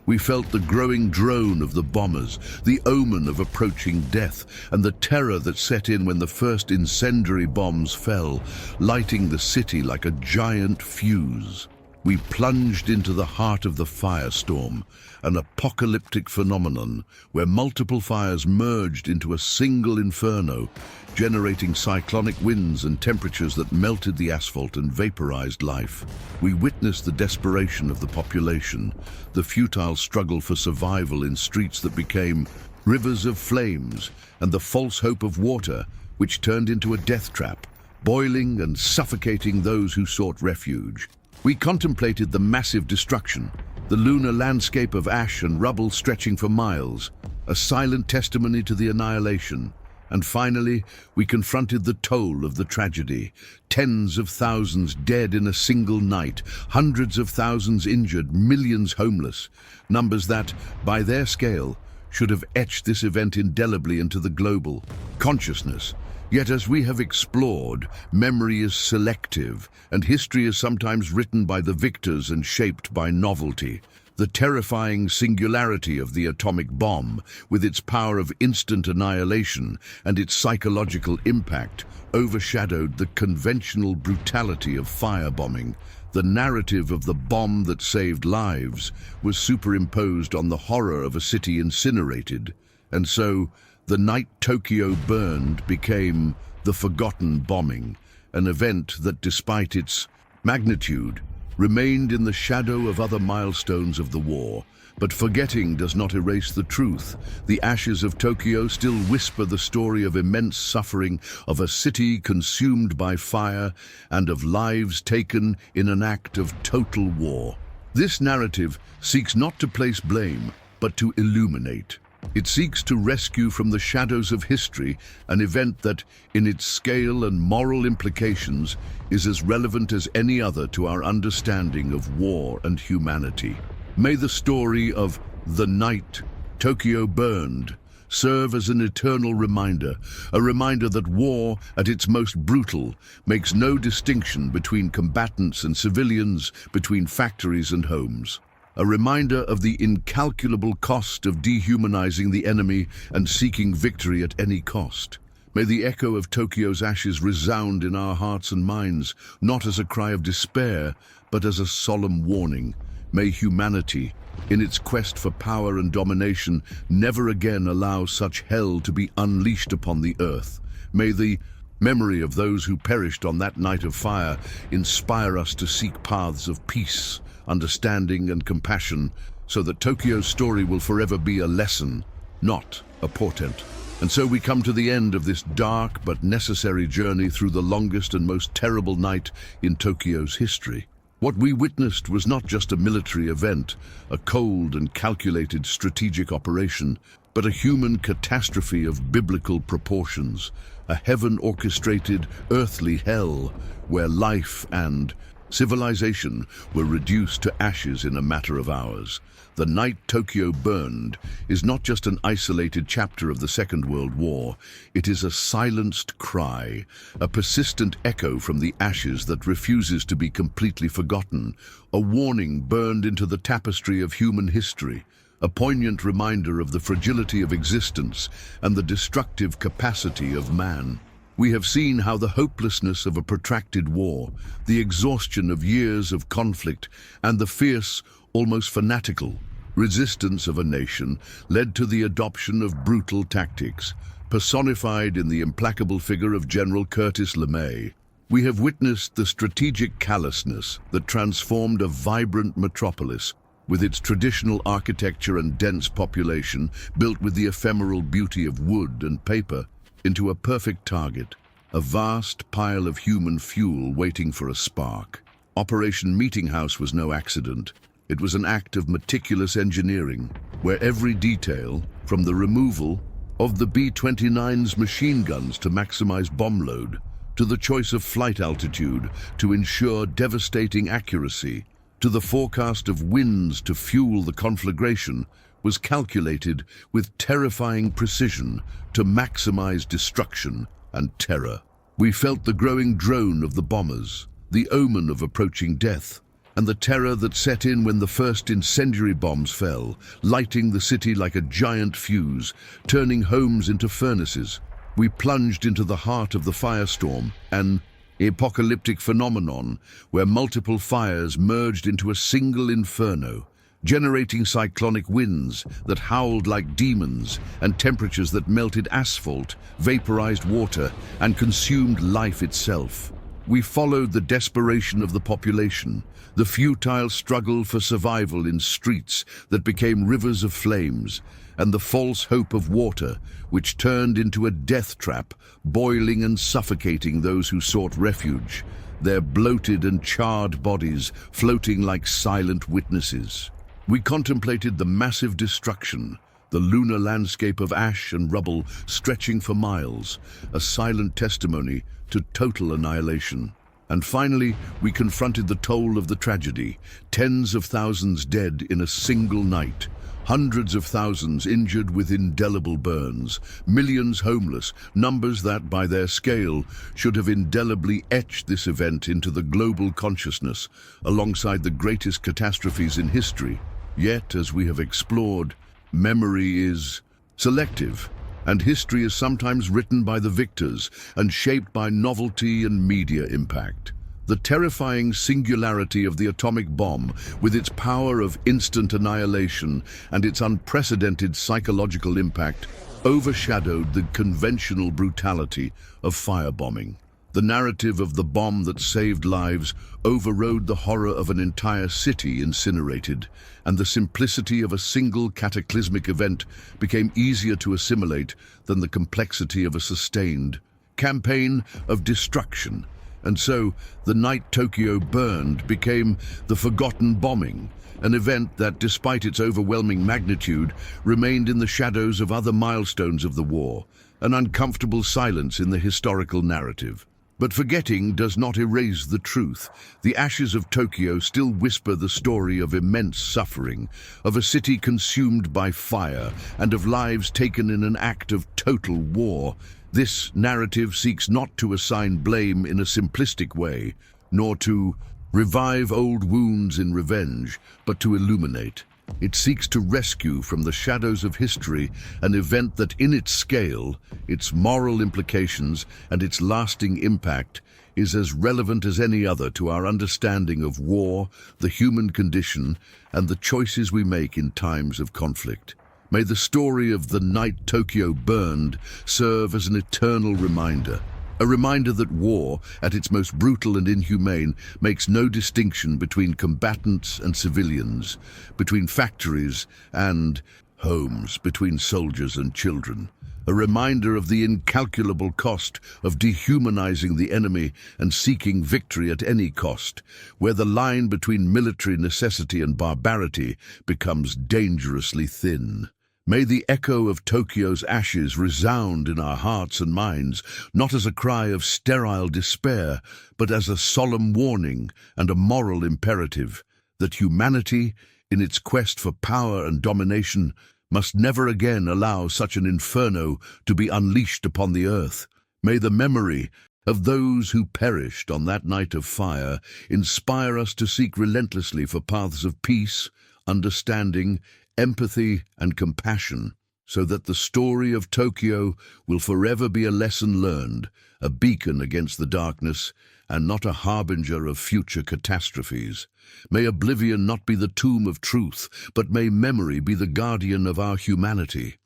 We felt the growing drone of the bombers, the omen of approaching death, and the terror that set in when the first incendiary bombs fell, lighting the city like a giant fuse. We plunged into the heart of the firestorm, an apocalyptic phenomenon where multiple fires merged into a single inferno, generating cyclonic winds and temperatures that melted the asphalt and vaporized life. We witnessed the desperation of the population, the futile struggle for survival in streets that became rivers of flames, and the false hope of water, which turned into a death trap, boiling and suffocating those who sought refuge. We contemplated the massive destruction, the lunar landscape of ash and rubble stretching for miles, a silent testimony to the annihilation. And finally, we confronted the toll of the tragedy. Tens of thousands dead in a single night, hundreds of thousands injured, millions homeless. Numbers that, by their scale, should have etched this event indelibly into the global consciousness. Yet as we have explored, memory is selective, and history is sometimes written by the victors and shaped by novelty. The terrifying singularity of the atomic bomb, with its power of instant annihilation and its psychological impact, overshadowed the conventional brutality of firebombing. The narrative of the bomb that saved lives was superimposed on the horror of a city incinerated, and so the night Tokyo burned became the forgotten bombing, an event that, despite its magnitude, remained in the shadow of other milestones of the war. But forgetting does not erase the truth. The ashes of Tokyo still whisper the story of immense suffering, of a city consumed by fire, and of lives taken in an act of total war. This narrative seeks not to place blame, but to illuminate. It seeks to rescue from the shadows of history an event that, in its scale and moral implications, is as relevant as any other to our understanding of war and humanity. May the story of the night Tokyo burned serve as an eternal reminder, a reminder that war, at its most brutal, makes no distinction between combatants and civilians, between factories and homes. A reminder of the incalculable cost of dehumanizing the enemy and seeking victory at any cost. May the echo of Tokyo's ashes resound in our hearts and minds, not as a cry of despair, but as a solemn warning. May humanity, in its quest for power and domination, never again allow such hell to be unleashed upon the earth. May the memory of those who perished on that night of fire inspire us to seek paths of peace, understanding and compassion, so that Tokyo's story will forever be a lesson, not a portent. And so we come to the end of this dark but necessary journey through the longest and most terrible night in Tokyo's history. What we witnessed was not just a military event, a cold and calculated strategic operation, but a human catastrophe of biblical proportions, a heaven-orchestrated earthly hell where life and civilization were reduced to ashes in a matter of hours. The night Tokyo burned is not just an isolated chapter of the Second World War. It is a silenced cry, a persistent echo from the ashes that refuses to be completely forgotten, a warning burned into the tapestry of human history, a poignant reminder of the fragility of existence and the destructive capacity of man. We have seen how the hopelessness of a protracted war, the exhaustion of years of conflict, and the fierce, almost fanatical, resistance of a nation led to the adoption of brutal tactics, personified in the implacable figure of General Curtis LeMay. We have witnessed the strategic callousness that transformed a vibrant metropolis, with its traditional architecture and dense population built with the ephemeral beauty of wood and paper, into a perfect target, a vast pile of human fuel waiting for a spark. Operation Meetinghouse was no accident. It was an act of meticulous engineering, where every detail, from the removal of the B-29's machine guns to maximize bomb load, to the choice of flight altitude to ensure devastating accuracy, to the forecast of winds to fuel the conflagration, was calculated with terrifying precision to maximize destruction and terror. We felt the growing drone of the bombers, the omen of approaching death, and the terror that set in when the first incendiary bombs fell, lighting the city like a giant fuse, turning homes into furnaces. We plunged into the heart of the firestorm, an apocalyptic phenomenon where multiple fires merged into a single inferno, generating cyclonic winds that howled like demons and temperatures that melted asphalt, vaporized water, and consumed life itself. We followed the desperation of the population, the futile struggle for survival in streets that became rivers of flames, and the false hope of water, which turned into a death trap, boiling and suffocating those who sought refuge, their bloated and charred bodies floating like silent witnesses. We contemplated the massive destruction, the lunar landscape of ash and rubble stretching for miles, a silent testimony to total annihilation. And finally, we confronted the toll of the tragedy, tens of thousands dead in a single night, hundreds of thousands injured with indelible burns, millions homeless, numbers that, by their scale, should have indelibly etched this event into the global consciousness, alongside the greatest catastrophes in history. Yet, as we have explored, memory is selective, and history is sometimes written by the victors and shaped by novelty and media impact. The terrifying singularity of the atomic bomb, with its power of instant annihilation and its unprecedented psychological impact, overshadowed the conventional brutality of firebombing. The narrative of the bomb that saved lives overrode the horror of an entire city incinerated, and the simplicity of a single cataclysmic event became easier to assimilate than the complexity of a sustained campaign of destruction. And so, the night Tokyo burned became the forgotten bombing, an event that, despite its overwhelming magnitude, remained in the shadows of other milestones of the war, an uncomfortable silence in the historical narrative. But forgetting does not erase the truth. The ashes of Tokyo still whisper the story of immense suffering, of a city consumed by fire, and of lives taken in an act of total war. This narrative seeks not to assign blame in a simplistic way, nor to revive old wounds in revenge, but to illuminate. It seeks to rescue from the shadows of history an event that, in its scale, its moral implications, and its lasting impact, is as relevant as any other to our understanding of war, the human condition, and the choices we make in times of conflict. May the story of the night Tokyo burned serve as an eternal reminder. A reminder that war, at its most brutal and inhumane, makes no distinction between combatants and civilians, between factories and homes, between soldiers and children. A reminder of the incalculable cost of dehumanizing the enemy and seeking victory at any cost, where the line between military necessity and barbarity becomes dangerously thin. May the echo of Tokyo's ashes resound in our hearts and minds, not as a cry of sterile despair, but as a solemn warning and a moral imperative that humanity, in its quest for power and domination, must never again allow such an inferno to be unleashed upon the earth. May the memory of those who perished on that night of fire inspire us to seek relentlessly for paths of peace, understanding, empathy and compassion, so that the story of Tokyo will forever be a lesson learned, a beacon against the darkness, and not a harbinger of future catastrophes. May oblivion not be the tomb of truth, but may memory be the guardian of our humanity.